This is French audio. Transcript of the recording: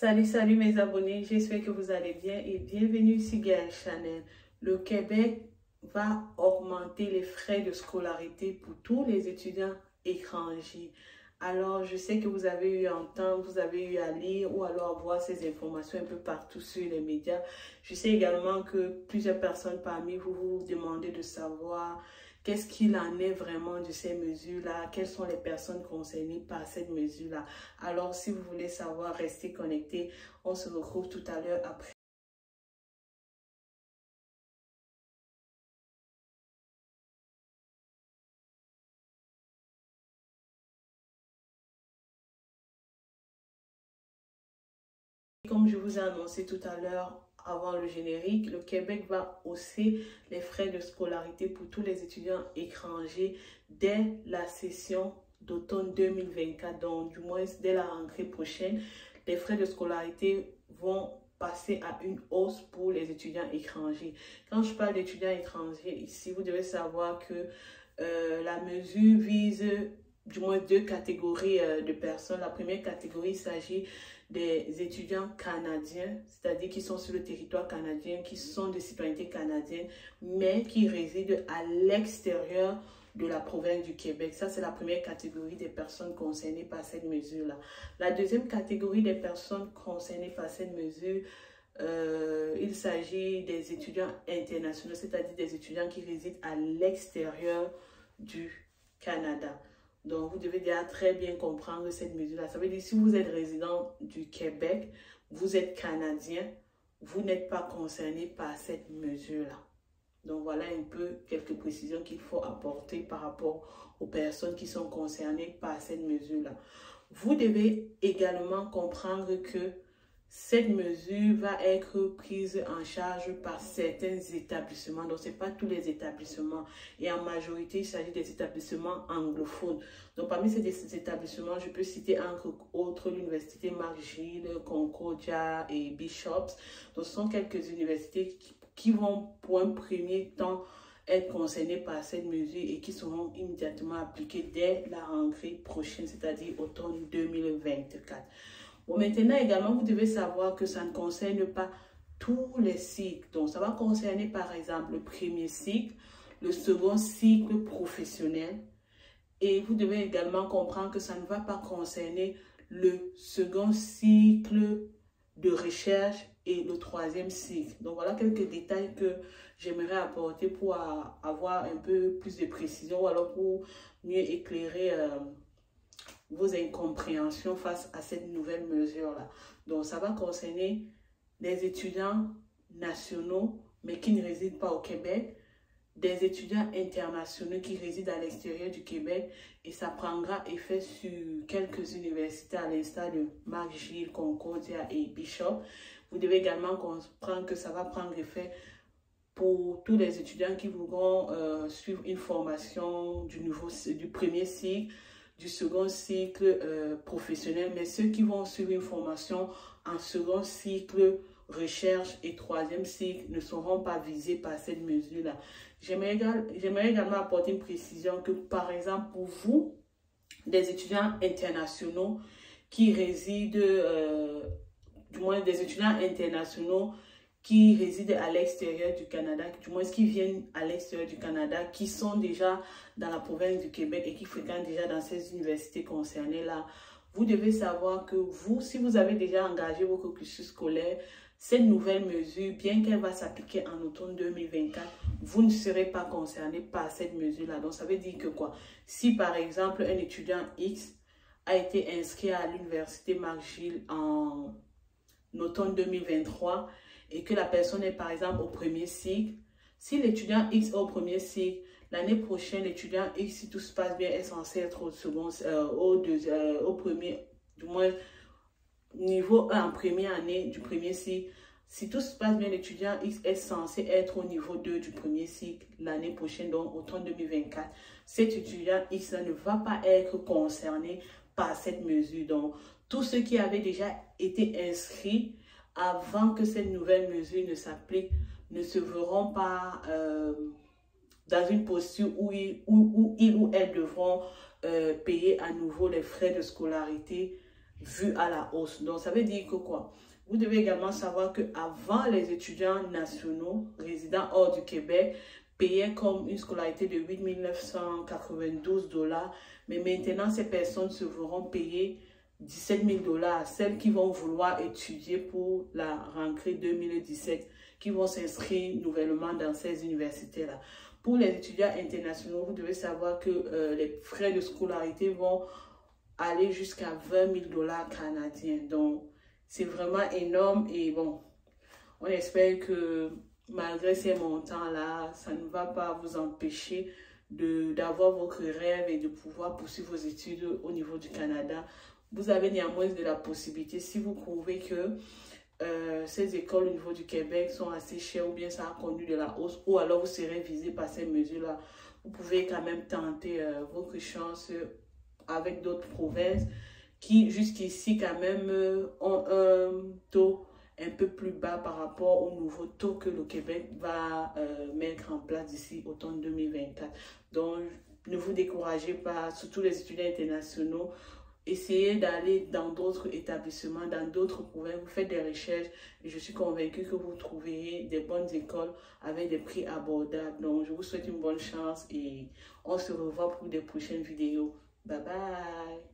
Salut mes abonnés, j'espère que vous allez bien et bienvenue sur Gaël Chanel. Le Québec va augmenter les frais de scolarité pour tous les étudiants étrangers. Alors, je sais que vous avez eu à entendre, vous avez eu à lire ou alors à voir ces informations un peu partout sur les médias. Je sais également que plusieurs personnes parmi vous vous demandez de savoir qu'est-ce qu'il en est vraiment de ces mesures-là, quelles sont les personnes concernées par cette mesure-là. Alors, si vous voulez savoir, restez connectés. On se retrouve tout à l'heure après. Comme je vous ai annoncé tout à l'heure avant le générique, le Québec va hausser les frais de scolarité pour tous les étudiants étrangers dès la session d'automne 2024, donc du moins dès la rentrée prochaine. Les frais de scolarité vont passer à une hausse pour les étudiants étrangers. Quand je parle d'étudiants étrangers, ici, vous devez savoir que la mesure vise du moins deux catégories de personnes. La première catégorie, il s'agit des étudiants canadiens, c'est-à-dire qui sont sur le territoire canadien, qui sont de citoyenneté canadienne, mais qui résident à l'extérieur de la province du Québec. Ça, c'est la première catégorie des personnes concernées par cette mesure-là. La deuxième catégorie des personnes concernées par cette mesure, il s'agit des étudiants internationaux, c'est-à-dire des étudiants qui résident à l'extérieur du Canada. Donc, vous devez déjà très bien comprendre cette mesure-là. Ça veut dire que si vous êtes résident du Québec, vous êtes Canadien, vous n'êtes pas concerné par cette mesure-là. Donc, voilà un peu quelques précisions qu'il faut apporter par rapport aux personnes qui sont concernées par cette mesure-là. Vous devez également comprendre que cette mesure va être prise en charge par certains établissements. Donc, ce n'est pas tous les établissements. Et en majorité, il s'agit des établissements anglophones. Donc, parmi ces établissements, je peux citer entre autres l'université McGill, Concordia et Bishops. Donc, ce sont quelques universités qui vont pour un premier temps être concernées par cette mesure et qui seront immédiatement appliquées dès la rentrée prochaine, c'est-à-dire automne 2024. Bon, maintenant également, vous devez savoir que ça ne concerne pas tous les cycles. Donc, ça va concerner par exemple le premier cycle, le second cycle professionnel. Et vous devez également comprendre que ça ne va pas concerner le second cycle de recherche et le troisième cycle. Donc, voilà quelques détails que j'aimerais apporter pour avoir un peu plus de précision ou alors pour mieux éclairer vos incompréhensions face à cette nouvelle mesure-là. Donc, ça va concerner des étudiants nationaux, mais qui ne résident pas au Québec, des étudiants internationaux qui résident à l'extérieur du Québec, et ça prendra effet sur quelques universités à l'instar de McGill, Concordia et Bishop. Vous devez également comprendre que ça va prendre effet pour tous les étudiants qui voudront suivre une formation du premier cycle, du second cycle professionnel, mais ceux qui vont suivre une formation en second cycle recherche et troisième cycle ne seront pas visés par cette mesure-là. J'aimerais également apporter une précision que, par exemple, pour vous, des étudiants internationaux qui résident, du moins des étudiants internationaux qui résident à l'extérieur du Canada, du moins qui viennent à l'extérieur du Canada, qui sont déjà dans la province du Québec et qui fréquentent déjà dans ces universités concernées-là, vous devez savoir que vous, si vous avez déjà engagé vos cursus scolaires, cette nouvelle mesure, bien qu'elle va s'appliquer en automne 2024, vous ne serez pas concerné par cette mesure-là. Donc, ça veut dire que quoi? Si par exemple, un étudiant X a été inscrit à l'université McGill en automne 2023, et que la personne est par exemple au premier cycle, si l'étudiant X est au premier cycle, l'année prochaine, l'étudiant X, si tout se passe bien, est censé être au second, au premier, du moins niveau 1 en première année du premier cycle. Si tout se passe bien, l'étudiant X est censé être au niveau 2 du premier cycle l'année prochaine, donc automne 2024. Cet étudiant X ne va pas être concerné par cette mesure. Donc, tous ceux qui avaient déjà été inscrits avant que cette nouvelle mesure ne s'applique, ne se verront pas dans une posture où ils ou elles devront payer à nouveau les frais de scolarité vu à la hausse. Donc, ça veut dire que quoi? Vous devez également savoir qu'avant, les étudiants nationaux résidant hors du Québec payaient comme une scolarité de 8 992 $. Mais maintenant, ces personnes se verront payer 17 000 $. Celles qui vont vouloir étudier pour la rentrée 2017, qui vont s'inscrire nouvellement dans ces universités-là. Pour les étudiants internationaux, vous devez savoir que les frais de scolarité vont aller jusqu'à 20 000 $ canadiens. Donc, c'est vraiment énorme et bon, on espère que malgré ces montants-là, ça ne va pas vous empêcher d'avoir votre rêve et de pouvoir poursuivre vos études au niveau du Canada. Vous avez néanmoins de la possibilité, si vous prouvez que ces écoles au niveau du Québec sont assez chères ou bien ça a connu de la hausse ou alors vous serez visé par ces mesures-là, vous pouvez quand même tenter votre chance avec d'autres provinces qui jusqu'ici quand même ont un taux un peu plus bas par rapport au nouveau taux que le Québec va mettre en place d'ici automne 2024. Donc, ne vous découragez pas, surtout les étudiants internationaux. Essayez d'aller dans d'autres établissements, dans d'autres provinces, vous faites des recherches et je suis convaincue que vous trouverez des bonnes écoles avec des prix abordables. Donc, je vous souhaite une bonne chance et on se revoit pour des prochaines vidéos. Bye bye!